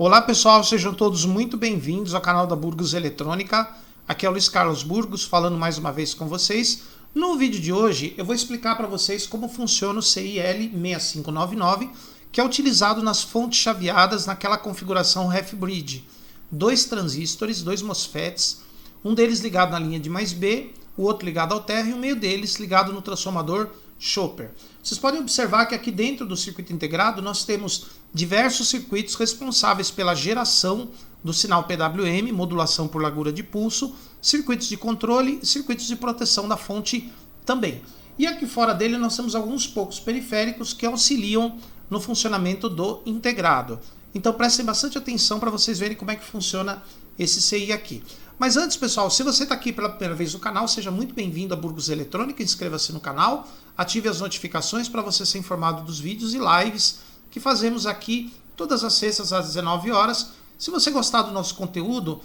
Olá pessoal, sejam todos muito bem-vindos ao canal da Burgos Eletrônica. Aqui é o Luiz Carlos Burgos falando mais uma vez com vocês. No vídeo de hoje eu vou explicar para vocês como funciona o CIL6599, que é utilizado nas fontes chaveadas naquela configuração Half-Bridge. 2 transistores, 2 MOSFETs, um deles ligado na linha de mais B, o outro ligado ao terra e o meio deles ligado no transformador Chopper. Vocês podem observar que aqui dentro do circuito integrado nós temos diversos circuitos responsáveis pela geração do sinal PWM, modulação por largura de pulso, circuitos de controle e circuitos de proteção da fonte também. E aqui fora dele nós temos alguns poucos periféricos que auxiliam no funcionamento do integrado. Então prestem bastante atenção para vocês verem como é que funciona esse CI aqui. Mas antes, pessoal, se você está aqui pela primeira vez no canal, seja muito bem-vindo a Burgos Eletrônica, inscreva-se no canal, ative as notificações para você ser informado dos vídeos e lives que fazemos aqui todas as sextas às 19 horas. Se você gostar do nosso conteúdo,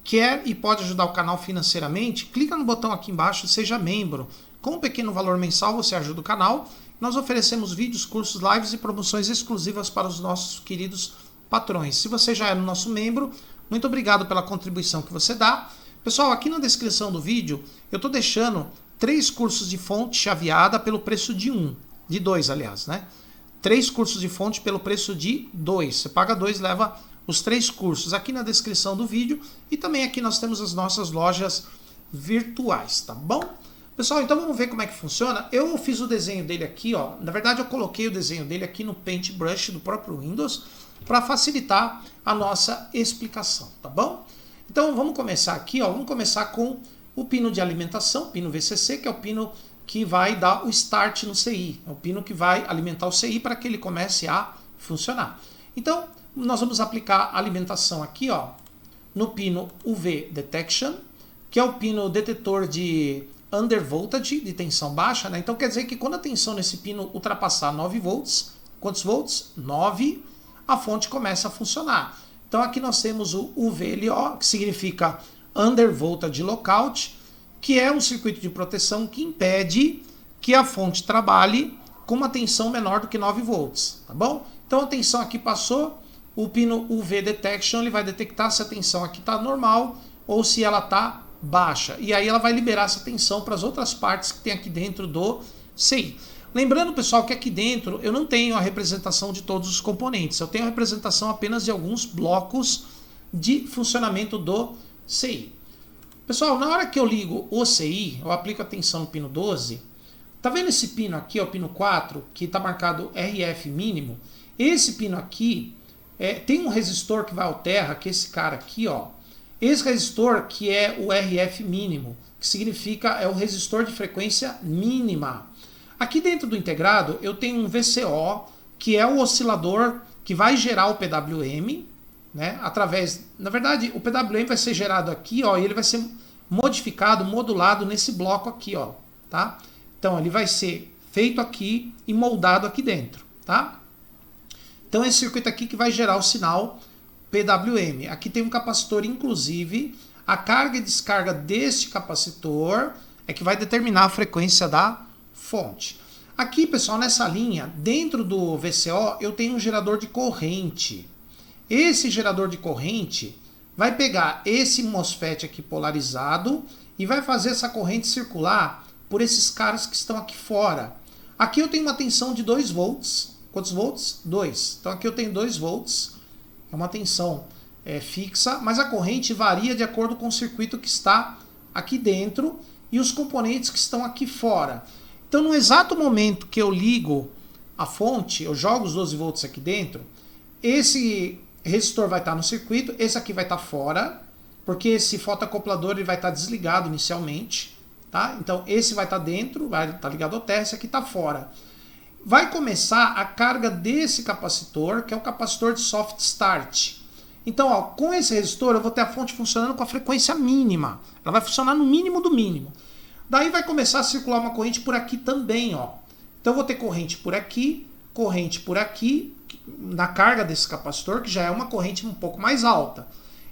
quer e pode ajudar o canal financeiramente, clica no botão aqui embaixo, seja membro. Com um pequeno valor mensal você ajuda o canal. Nós oferecemos vídeos, cursos, lives e promoções exclusivas para os nossos queridos patrões. Se você já é nosso membro, muito obrigado pela contribuição que você dá. Pessoal, aqui na descrição do vídeo eu estou deixando 3 cursos de fonte chaveada pelo preço de 1. De 2, aliás, né? 3 cursos de fonte pelo preço de 2. Você paga 2, leva os 3 cursos aqui na descrição do vídeo. E também aqui nós temos as nossas lojas virtuais, tá bom? Pessoal, então vamos ver como é que funciona. Eu fiz o desenho dele aqui, ó. Na verdade eu coloquei o desenho dele aqui no Paintbrush do próprio Windows para facilitar a nossa explicação, tá bom? Então vamos começar aqui, ó. Vamos começar com o pino de alimentação, pino VCC, que é o pino que vai dar o start no CI. É o pino que vai alimentar o CI para que ele comece a funcionar. Então nós vamos aplicar a alimentação aqui, ó, no pino UV Detection, que é o pino detetor de undervoltage, de tensão baixa, né? Então quer dizer que quando a tensão nesse pino ultrapassar 9 volts, quantos volts? 9, a fonte começa a funcionar. Então aqui nós temos o UVLO, que significa Undervoltage Lockout, que é um circuito de proteção que impede que a fonte trabalhe com uma tensão menor do que 9 volts, tá bom? Então a tensão aqui passou, o pino UV Detection ele vai detectar se a tensão aqui está normal ou se ela está baixa. E aí ela vai liberar essa tensão para as outras partes que tem aqui dentro do CI. Lembrando, pessoal, que aqui dentro eu não tenho a representação de todos os componentes. Eu tenho a representação apenas de alguns blocos de funcionamento do CI. Pessoal, na hora que eu ligo o CI, eu aplico a tensão no pino 12. Tá vendo esse pino aqui, ó, o pino 4, que está marcado RF mínimo? Esse pino aqui tem um resistor que vai ao terra, que é esse cara aqui, ó. Esse resistor que é o RF mínimo, que significa é o resistor de frequência mínima. Aqui dentro do integrado eu tenho um VCO, que é o oscilador que vai gerar o PWM, né? Na verdade, o PWM vai ser gerado aqui, ó, e ele vai ser modificado, modulado nesse bloco aqui, ó, tá? Então ele vai ser feito aqui e moldado aqui dentro, tá? Então esse circuito aqui que vai gerar o sinal PWM. Aqui tem um capacitor, inclusive, a carga e descarga deste capacitor é que vai determinar a frequência da fonte. Aqui, pessoal, nessa linha, dentro do VCO, eu tenho um gerador de corrente. Esse gerador de corrente vai pegar esse MOSFET aqui polarizado e vai fazer essa corrente circular por esses caras que estão aqui fora. Aqui eu tenho uma tensão de 2 volts. Quantos volts? 2. Então aqui eu tenho 2 volts. É uma tensão fixa, mas a corrente varia de acordo com o circuito que está aqui dentro e os componentes que estão aqui fora. Então, no exato momento que eu ligo a fonte, eu jogo os 12 volts aqui dentro, esse resistor vai estar no circuito, esse aqui vai estar fora, porque esse fotoacoplador ele vai estar desligado inicialmente, tá? Então, esse vai estar dentro, vai estar ligado ao terra, esse aqui está fora. Vai começar a carga desse capacitor, que é o capacitor de soft start. Então, ó, com esse resistor eu vou ter a fonte funcionando com a frequência mínima. Ela vai funcionar no mínimo do mínimo. Daí vai começar a circular uma corrente por aqui também, ó. Então eu vou ter corrente por aqui, na carga desse capacitor, que já é uma corrente um pouco mais alta.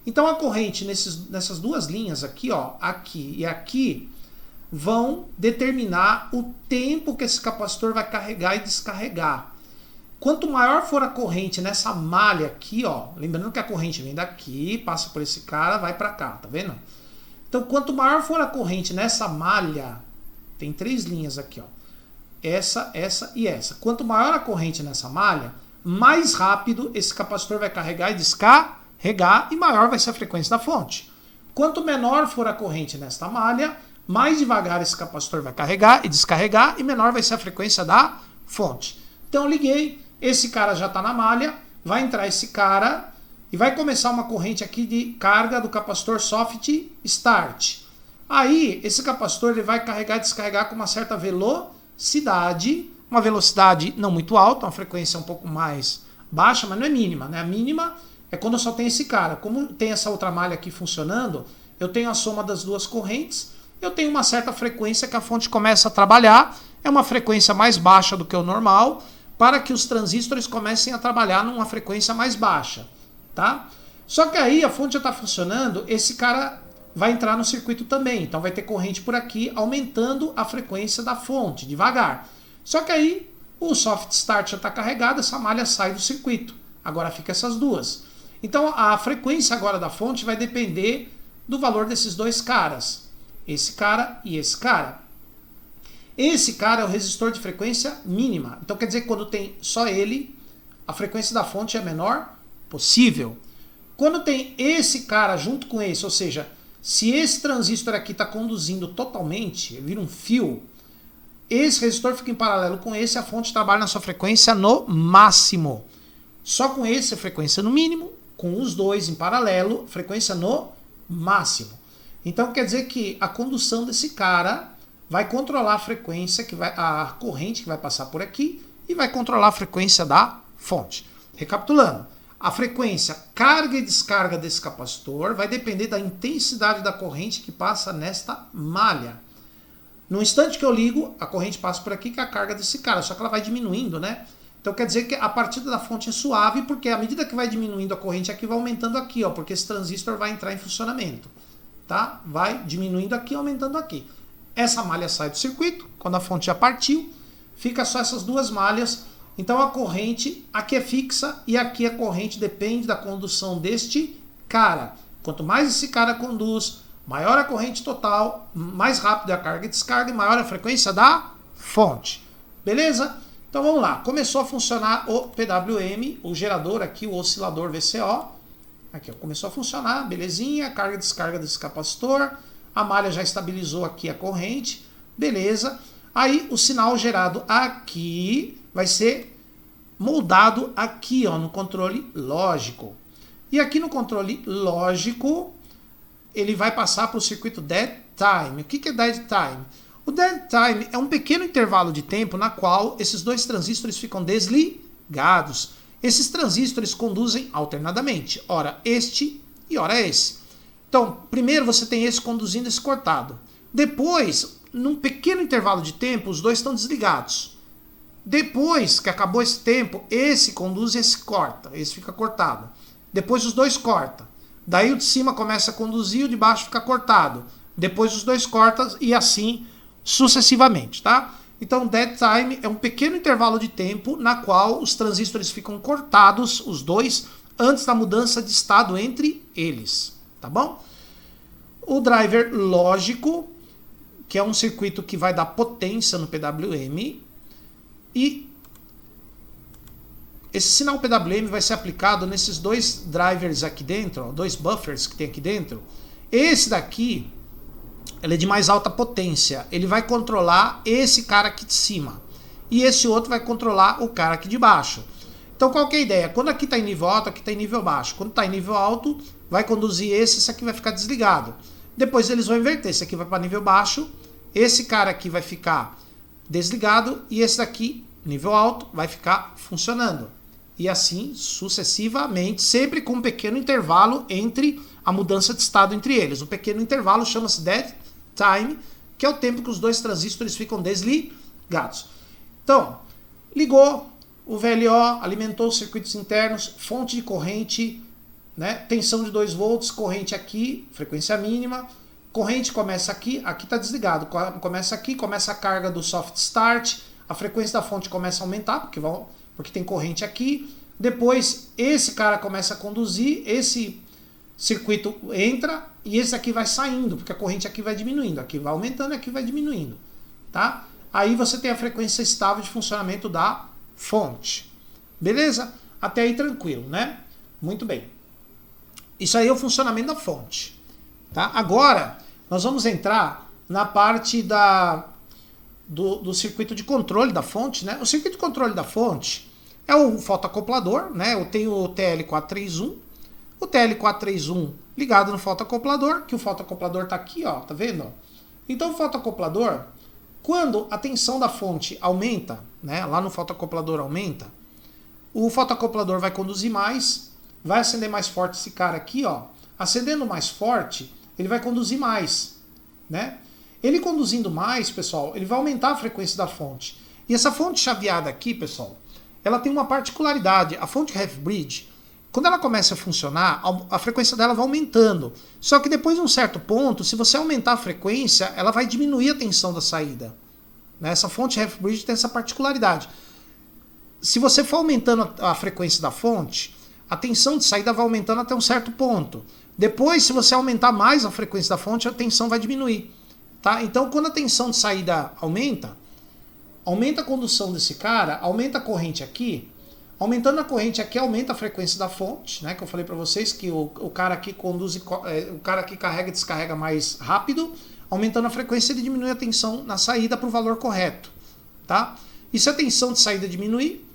Então a corrente nessas duas linhas aqui, ó, aqui e aqui, vão determinar o tempo que esse capacitor vai carregar e descarregar. Quanto maior for a corrente nessa malha aqui, ó, lembrando que a corrente vem daqui, passa por esse cara, vai para cá, tá vendo? Então, quanto maior for a corrente nessa malha, tem 3 linhas aqui, ó, essa e essa. Quanto maior a corrente nessa malha, mais rápido esse capacitor vai carregar e descarregar e maior vai ser a frequência da fonte. Quanto menor for a corrente nesta malha, mais devagar esse capacitor vai carregar e descarregar e menor vai ser a frequência da fonte. Então eu liguei, esse cara já está na malha, vai entrar esse cara e vai começar uma corrente aqui de carga do capacitor soft start. Aí esse capacitor ele vai carregar e descarregar com uma certa velocidade, uma velocidade não muito alta, uma frequência um pouco mais baixa, mas não é mínima, né? A mínima é quando eu só tenho esse cara. Como tem essa outra malha aqui funcionando, eu tenho a soma das duas correntes, eu tenho uma certa frequência que a fonte começa a trabalhar, é uma frequência mais baixa do que o normal, para que os transistores comecem a trabalhar numa frequência mais baixa, tá? Só que aí a fonte já está funcionando, esse cara vai entrar no circuito também, então vai ter corrente por aqui, aumentando a frequência da fonte, devagar. Só que aí o soft start já está carregado, essa malha sai do circuito, agora fica essas duas. Então a frequência agora da fonte vai depender do valor desses dois caras, esse cara e esse cara. Esse cara é o resistor de frequência mínima. Então quer dizer que quando tem só ele, a frequência da fonte é a menor possível. Quando tem esse cara junto com esse, ou seja, se esse transistor aqui está conduzindo totalmente, vira um fio, esse resistor fica em paralelo com esse, a fonte trabalha na sua frequência no máximo. Só com esse a frequência no mínimo, com os dois em paralelo, frequência no máximo. Então quer dizer que a condução desse cara vai controlar a frequência, a corrente que vai passar por aqui e vai controlar a frequência da fonte. Recapitulando, a frequência carga e descarga desse capacitor vai depender da intensidade da corrente que passa nesta malha. No instante que eu ligo, a corrente passa por aqui, que é a carga desse cara, só que ela vai diminuindo, né? Então quer dizer que a partida da fonte é suave, porque à medida que vai diminuindo a corrente aqui, vai aumentando aqui, ó, porque esse transistor vai entrar em funcionamento, tá? Vai diminuindo aqui, aumentando aqui. Essa malha sai do circuito, quando a fonte já partiu, fica só essas duas malhas. Então a corrente aqui é fixa e aqui a corrente depende da condução deste cara. Quanto mais esse cara conduz, maior a corrente total, mais rápido é a carga e descarga e maior a frequência da fonte. Beleza? Então vamos lá. Começou a funcionar o PWM, o gerador aqui, o oscilador VCO. Aqui, ó, começou a funcionar, belezinha, carga e descarga desse capacitor. A malha já estabilizou aqui a corrente, beleza. Aí o sinal gerado aqui vai ser moldado aqui, ó, no controle lógico. E aqui no controle lógico, ele vai passar para o circuito dead time. O que é dead time? O dead time é um pequeno intervalo de tempo na qual esses dois transistores ficam desligados. Esses transistores conduzem alternadamente, ora este e ora esse. Então, primeiro você tem esse conduzindo esse cortado. Depois, num pequeno intervalo de tempo, os dois estão desligados. Depois que acabou esse tempo, esse conduz e esse corta. Esse fica cortado. Depois os dois cortam. Daí o de cima começa a conduzir e o de baixo fica cortado. Depois os dois cortam e assim sucessivamente, tá? Então, dead time é um pequeno intervalo de tempo na qual os transistores ficam cortados, os dois, antes da mudança de estado entre eles. Tá bom? O driver lógico, que é um circuito que vai dar potência no PWM, e esse sinal PWM vai ser aplicado nesses dois drivers aqui dentro, ó, dois buffers que tem aqui dentro. Esse daqui, ele é de mais alta potência, ele vai controlar esse cara aqui de cima, e esse outro vai controlar o cara aqui de baixo. Então qual que é a ideia? Quando aqui está em nível alto, aqui está em nível baixo. Quando está em nível alto, vai conduzir esse aqui vai ficar desligado. Depois eles vão inverter, esse aqui vai para nível baixo, esse cara aqui vai ficar desligado e esse daqui, nível alto, vai ficar funcionando. E assim sucessivamente, sempre com um pequeno intervalo entre a mudança de estado entre eles. O pequeno intervalo chama-se dead time, que é o tempo que os dois transistores ficam desligados. Então, ligou o VLO, alimentou os circuitos internos, fonte de corrente, né, tensão de 2 volts, corrente aqui, frequência mínima, corrente começa aqui, aqui está desligado, começa aqui, começa a carga do soft start, a frequência da fonte começa a aumentar, porque porque tem corrente aqui. Depois esse cara começa a conduzir, esse circuito entra e esse aqui vai saindo, porque a corrente aqui vai diminuindo, aqui vai aumentando e aqui vai diminuindo, tá? Aí você tem a frequência estável de funcionamento da fonte. Beleza? Até aí tranquilo, né? Muito bem. Isso aí é o funcionamento da fonte, tá? Agora nós vamos entrar na parte do circuito de controle da fonte, né? O circuito de controle da fonte é o fotoacoplador, né? Eu tenho o TL431, o TL431 ligado no fotoacoplador, que o fotoacoplador está aqui, ó, tá vendo? Então o fotoacoplador, quando a tensão da fonte aumenta, né? Lá no fotoacoplador aumenta, o fotoacoplador vai conduzir mais, vai acender mais forte esse cara aqui, ó. Acendendo mais forte, ele vai conduzir mais, né? Ele conduzindo mais, pessoal, ele vai aumentar a frequência da fonte. E essa fonte chaveada aqui, pessoal, ela tem uma particularidade. A fonte half-bridge, quando ela começa a funcionar, a frequência dela vai aumentando. Só que depois de um certo ponto, se você aumentar a frequência, ela vai diminuir a tensão da saída. Essa fonte half-bridge tem essa particularidade. Se você for aumentando a frequência da fonte, a tensão de saída vai aumentando até um certo ponto. Depois, se você aumentar mais a frequência da fonte, a tensão vai diminuir. Tá? Então, quando a tensão de saída aumenta a condução desse cara, aumenta a corrente aqui. Aumentando a corrente aqui, aumenta a frequência da fonte, né? Que eu falei para vocês que o cara aqui conduz, o cara aqui carrega e descarrega mais rápido. Aumentando a frequência, ele diminui a tensão na saída para o valor correto. Tá? E se a tensão de saída diminuir,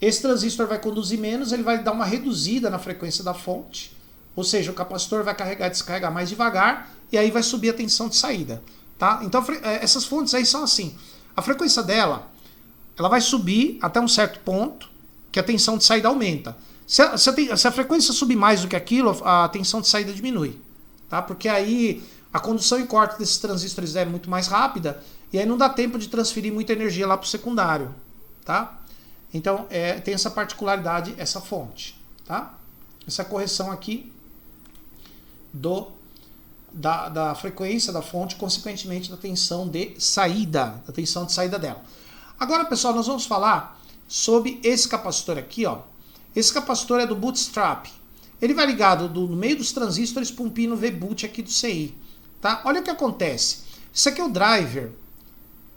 esse transistor vai conduzir menos, ele vai dar uma reduzida na frequência da fonte. Ou seja, o capacitor vai carregar e descarregar mais devagar, e aí vai subir a tensão de saída. Tá? Então essas fontes aí são assim. A frequência dela, ela vai subir até um certo ponto, que a tensão de saída aumenta. Se a frequência subir mais do que aquilo, a tensão de saída diminui. Tá? Porque aí a condução e corte desses transistores é muito mais rápida, e aí não dá tempo de transferir muita energia lá para o secundário. Tá? Então tem essa particularidade, essa fonte. Tá? Essa correção aqui da frequência da fonte, consequentemente da tensão de saída, dela. Agora, pessoal, nós vamos falar sobre esse capacitor aqui, ó. Esse capacitor é do bootstrap. Ele vai ligado no meio dos transistores para um pino V-boot aqui do CI. Tá? Olha o que acontece. Isso aqui é o driver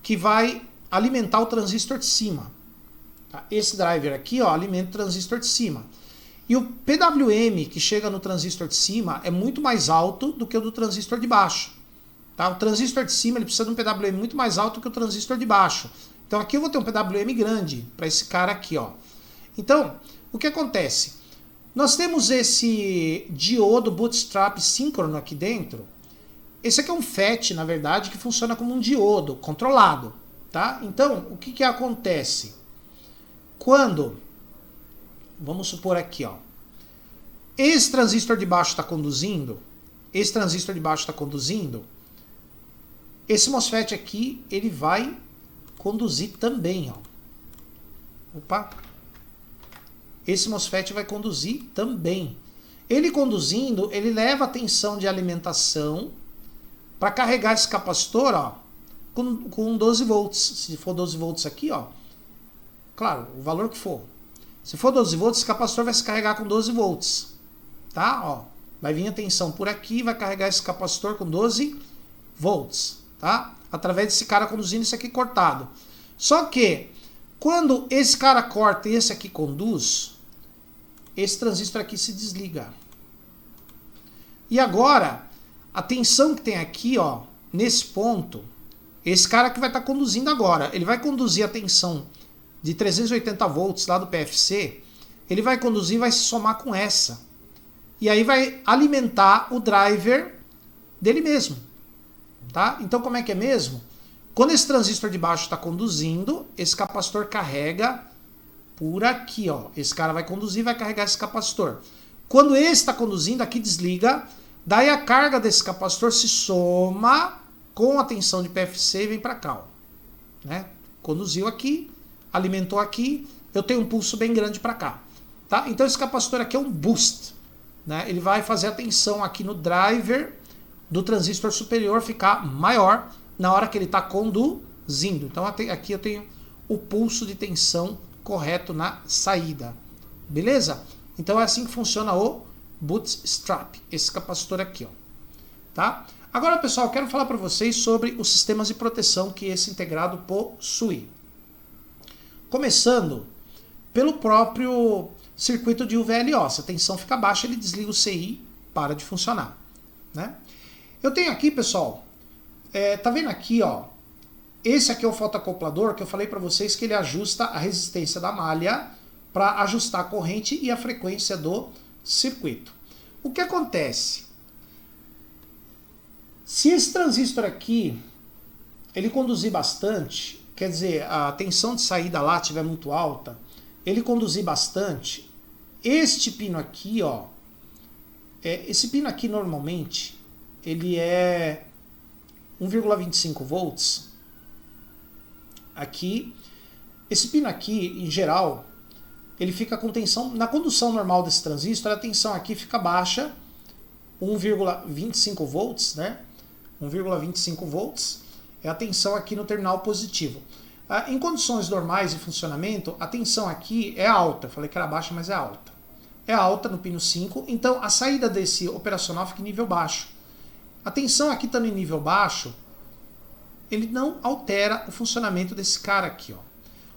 que vai alimentar o transistor de cima. Tá? Esse driver aqui, ó, alimenta o transistor de cima. E o PWM que chega no transistor de cima é muito mais alto do que o do transistor de baixo. Tá? O transistor de cima ele precisa de um PWM muito mais alto que o transistor de baixo. Então aqui eu vou ter um PWM grande para esse cara aqui, ó. Então, o que acontece? Nós temos esse diodo bootstrap síncrono aqui dentro. Esse aqui é um FET, na verdade, que funciona como um diodo controlado. Tá? Então, o que acontece? Quando, vamos supor aqui, ó, esse transistor de baixo está conduzindo, esse MOSFET aqui, ele vai conduzir também, ó. Opa! Esse MOSFET vai conduzir também. Ele conduzindo, ele leva a tensão de alimentação para carregar esse capacitor, ó, com 12 volts. Se for 12 volts aqui, ó, claro, o valor que for. Se for 12 volts, esse capacitor vai se carregar com 12 volts. Tá? Ó, vai vir a tensão por aqui, vai carregar esse capacitor com 12 volts. Tá? Através desse cara conduzindo isso aqui cortado. Só que, quando esse cara corta e esse aqui conduz, esse transistor aqui se desliga. E agora, a tensão que tem aqui, ó, nesse ponto, esse cara que vai estar conduzindo agora, ele vai conduzir a tensão de 380 volts lá do PFC, ele vai conduzir e vai se somar com essa. E aí vai alimentar o driver dele mesmo. Tá? Então como é que é mesmo? Quando esse transistor de baixo está conduzindo, esse capacitor carrega por aqui, ó. Esse cara vai conduzir e vai carregar esse capacitor. Quando esse está conduzindo, aqui desliga, daí a carga desse capacitor se soma com a tensão de PFC e vem para cá, ó. Né? Conduziu aqui, alimentou aqui, eu tenho um pulso bem grande para cá. Tá? Então esse capacitor aqui é um boost. Né? Ele vai fazer a tensão aqui no driver do transistor superior ficar maior na hora que ele está conduzindo. Então aqui eu tenho o pulso de tensão correto na saída. Beleza? Então é assim que funciona o bootstrap, esse capacitor aqui, ó. Tá? Agora, pessoal, eu quero falar para vocês sobre os sistemas de proteção que esse integrado possui. Começando pelo próprio circuito de UVLO. Se a tensão fica baixa, ele desliga o CI, para de funcionar. Né? Eu tenho aqui, pessoal, tá vendo aqui, ó, esse aqui é o fotoacoplador que eu falei para vocês que ele ajusta a resistência da malha para ajustar a corrente e a frequência do circuito. O que acontece? Se esse transistor aqui ele conduzir bastante, quer dizer, a tensão de saída lá estiver muito alta, ele conduzir bastante, este pino aqui, ó, esse pino aqui normalmente ele é 1,25 volts. Aqui, esse pino aqui, em geral, ele fica com tensão, na condução normal desse transistor, a tensão aqui fica baixa, 1,25 volts, né? 1,25 volts é a tensão aqui no terminal positivo. Em condições normais de funcionamento, a tensão aqui é alta. Eu falei que era baixa, mas é alta. É alta no pino 5, então a saída desse operacional fica em nível baixo. A tensão aqui estando em nível baixo, ele não altera o funcionamento desse cara aqui, ó.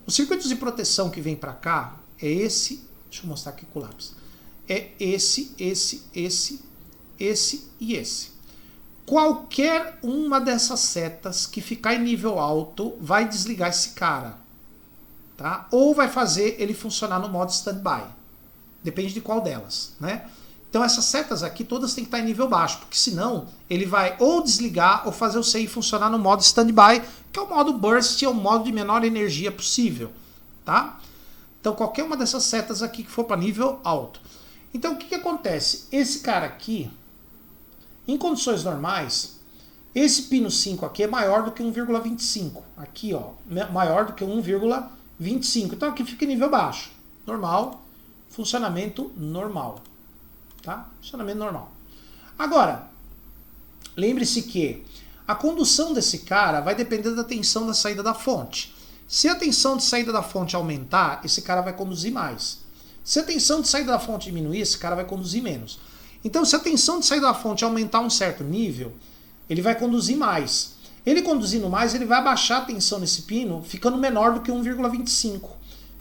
Os circuitos de proteção que vem para cá é esse, deixa eu mostrar aqui com o lápis. É esse e esse. Qualquer uma dessas setas que ficar em nível alto vai desligar esse cara, tá? Ou vai fazer ele funcionar no modo standby. Depende de qual delas, né? Então essas setas aqui todas têm que estar em nível baixo, porque senão ele vai ou desligar ou fazer o CI funcionar no modo standby, que é o modo burst, é o modo de menor energia possível, tá? Então qualquer uma dessas setas aqui que for para nível alto. Então o que acontece? Esse cara aqui, em condições normais, esse pino 5 aqui é maior do que 1,25. Aqui, ó, maior do que 1,25. Então aqui fica em nível baixo. Normal, funcionamento normal. Tá? Funcionamento normal. Agora, lembre-se que a condução desse cara vai depender da tensão da saída da fonte. Se a tensão de saída da fonte aumentar, esse cara vai conduzir mais. Se a tensão de saída da fonte diminuir, esse cara vai conduzir menos. Então, se a tensão de saída da fonte aumentar um certo nível, ele vai conduzir mais. Ele conduzindo mais, ele vai abaixar a tensão nesse pino, ficando menor do que 1,25.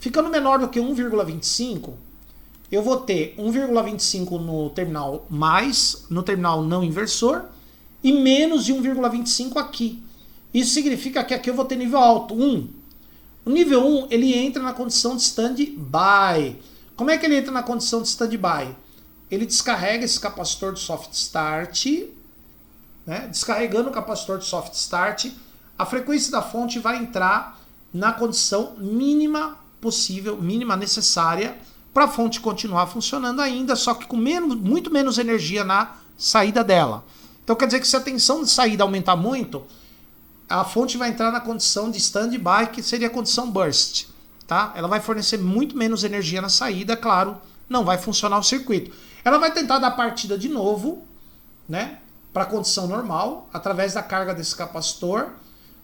Ficando menor do que 1,25, eu vou ter 1,25 no terminal mais, no terminal não inversor, e menos de 1,25 aqui. Isso significa que aqui eu vou ter nível alto, 1. O nível 1, ele entra na condição de standby. Como é que ele entra na condição de standby? Ele descarrega esse capacitor de soft start, né? Descarregando o capacitor de soft start, a frequência da fonte vai entrar na condição mínima possível, mínima necessária, para a fonte continuar funcionando ainda, só que com muito menos energia na saída dela. Então quer dizer que se a tensão de saída aumentar muito, a fonte vai entrar na condição de standby, que seria a condição burst. Tá? Ela vai fornecer muito menos energia na saída, claro, não vai funcionar o circuito. Ela vai tentar dar partida de novo, né, para a condição normal, através da carga desse capacitor.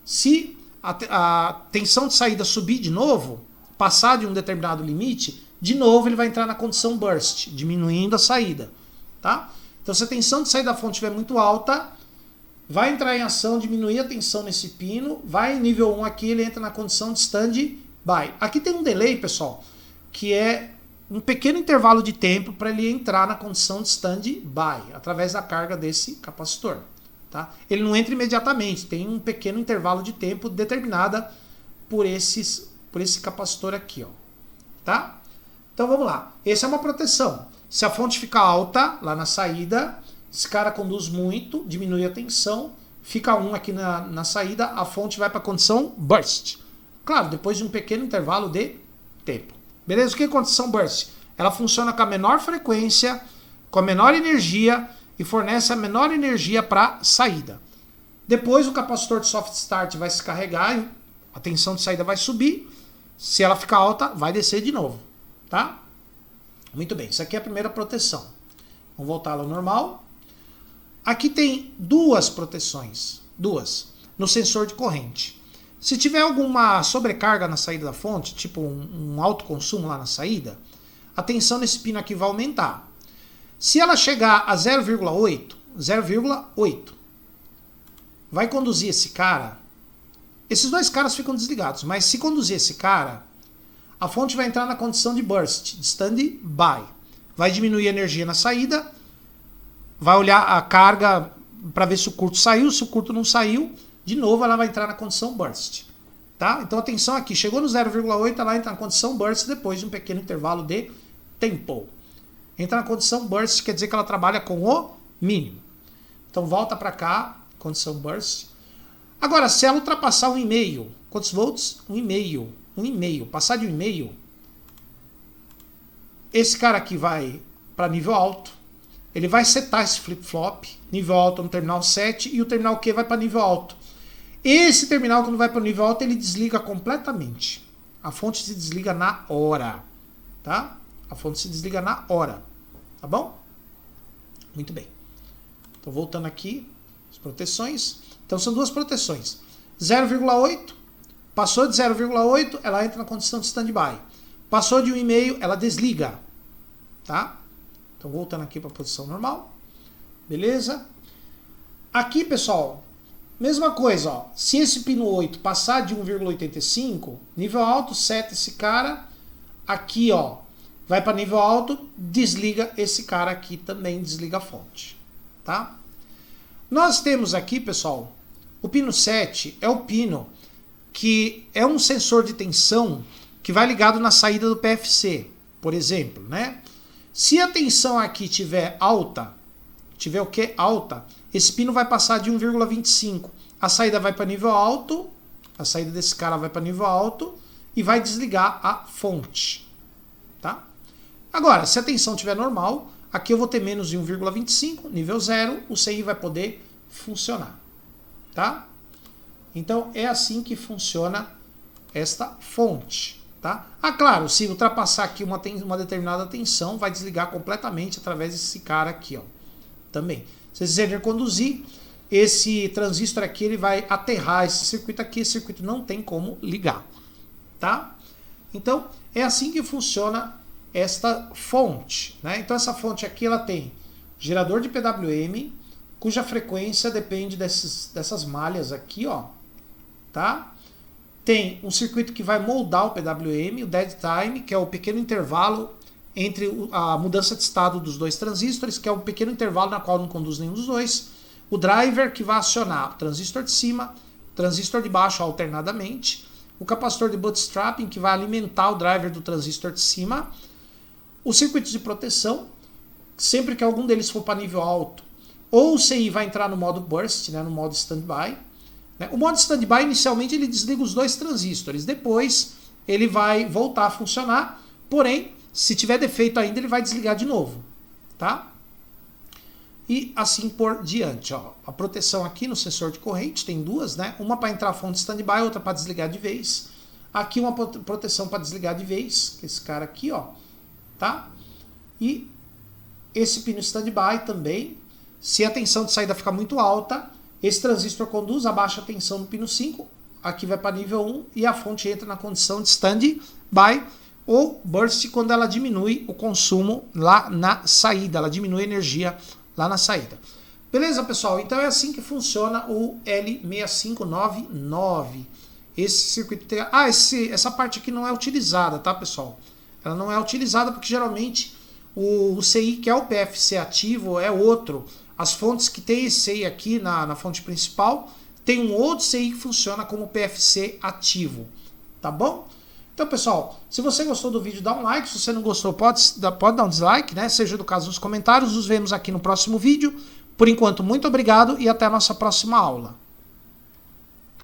Se a tensão de saída subir de novo, passar de um determinado limite, de novo ele vai entrar na condição burst, diminuindo a saída. Tá? Então se a tensão de saída da fonte estiver muito alta, vai entrar em ação, diminuir a tensão nesse pino, vai em nível 1 aqui, ele entra na condição de standby. Aqui tem um delay, pessoal, que é um pequeno intervalo de tempo para ele entrar na condição de standby, através da carga desse capacitor. Tá? Ele não entra imediatamente, tem um pequeno intervalo de tempo determinada por esse capacitor aqui. Ó. Tá? Então vamos lá. Essa é uma proteção. Se a fonte ficar alta lá na saída, esse cara conduz muito, diminui a tensão, fica 1 aqui na saída, a fonte vai para a condição burst. Claro, depois de um pequeno intervalo de tempo. Beleza? O que é condição burst? Ela funciona com a menor frequência, com a menor energia e fornece a menor energia para a saída. Depois o capacitor de soft start vai se carregar, a tensão de saída vai subir. Se ela ficar alta, vai descer de novo. Tá? Muito bem, isso aqui é a primeira proteção. Vamos voltar ao normal. Aqui tem duas proteções, no sensor de corrente. Se tiver alguma sobrecarga na saída da fonte, tipo um alto consumo lá na saída, a tensão nesse pino aqui vai aumentar. Se ela chegar a 0,8, vai conduzir esse cara. Esses dois caras ficam desligados, mas se conduzir esse cara, a fonte vai entrar na condição de burst, de stand-by. Vai diminuir a energia na saída, vai olhar a carga para ver se o curto saiu. Se o curto não saiu, de novo ela vai entrar na condição burst. Tá? Então atenção aqui, chegou no 0,8, ela entra na condição burst depois de um pequeno intervalo de tempo. Entra na condição burst, quer dizer que ela trabalha com o mínimo. Então volta para cá, condição burst. Agora, se ela ultrapassar 1,5, quantos volts? 1,5. Passar de 1,5, esse cara aqui vai para nível alto. Ele vai setar esse flip-flop, nível alto no terminal 7, e o terminal Q vai para nível alto. Esse terminal, quando vai para o nível alto, ele desliga completamente. A fonte se desliga na hora. Tá? A fonte se desliga na hora. Tá bom? Muito bem. Então, voltando aqui, as proteções. Então, são duas proteções. 0,8. Passou de 0,8, ela entra na condição de stand-by. Passou de 1,5, ela desliga. Tá? Então, voltando aqui para a posição normal. Beleza? Aqui, pessoal, mesma coisa, ó. Se esse pino 8 passar de 1,85, nível alto, seta esse cara. Aqui, ó, vai para nível alto, desliga esse cara aqui também, desliga a fonte. Tá? Nós temos aqui, pessoal, o pino 7 é o pino que é um sensor de tensão que vai ligado na saída do PFC, por exemplo, né? Se a tensão aqui tiver alta, tiver o que? Alta, esse pino vai passar de 1,25. A saída vai para nível alto, a saída desse cara vai para nível alto e vai desligar a fonte. Tá? Agora, se a tensão estiver normal, aqui eu vou ter menos de 1,25, nível 0, o CI vai poder funcionar. Tá? Então, é assim que funciona esta fonte. Tá? Ah, claro, se ultrapassar aqui uma determinada tensão, vai desligar completamente através desse cara aqui, ó. Também. Se vocês quiserem conduzir, esse transistor aqui ele vai aterrar esse circuito aqui, esse circuito não tem como ligar. Tá? Então, é assim que funciona esta fonte. Né? Então, essa fonte aqui ela tem gerador de PWM, cuja frequência depende dessas malhas aqui, ó. Tá? Tem um circuito que vai moldar o PWM, o dead time, que é o pequeno intervalo entre a mudança de estado dos dois transistores, que é um pequeno intervalo na qual não conduz nenhum dos dois. O driver, que vai acionar o transistor de cima, o transistor de baixo alternadamente. O capacitor de bootstrapping, que vai alimentar o driver do transistor de cima. Os circuitos de proteção, sempre que algum deles for para nível alto, ou o CI vai entrar no modo burst, né, no modo standby. O modo standby, inicialmente, ele desliga os dois transistores. Depois, ele vai voltar a funcionar. Porém, se tiver defeito ainda, ele vai desligar de novo. Tá? E assim por diante. Ó. A proteção aqui no sensor de corrente tem duas, né? Uma para entrar a fonte standby, outra para desligar de vez. Aqui uma proteção para desligar de vez, que é esse cara aqui, ó. Tá? E esse pino standby também. Se a tensão de saída ficar muito alta, esse transistor conduz a baixa tensão no pino 5, aqui vai para nível 1 e a fonte entra na condição de stand-by ou burst quando ela diminui o consumo lá na saída, ela diminui a energia lá na saída. Beleza, pessoal? Então é assim que funciona o L6599. Esse circuito tem... essa parte aqui não é utilizada, tá, pessoal? Ela não é utilizada porque geralmente o CI, que é o PFC ativo, é outro. As fontes que tem esse CI aqui na fonte principal, tem um outro CI que funciona como PFC ativo. Tá bom? Então, pessoal, se você gostou do vídeo, dá um like. Se você não gostou, pode dar um dislike, né? Seja do caso nos comentários. Nos vemos aqui no próximo vídeo. Por enquanto, muito obrigado e até a nossa próxima aula.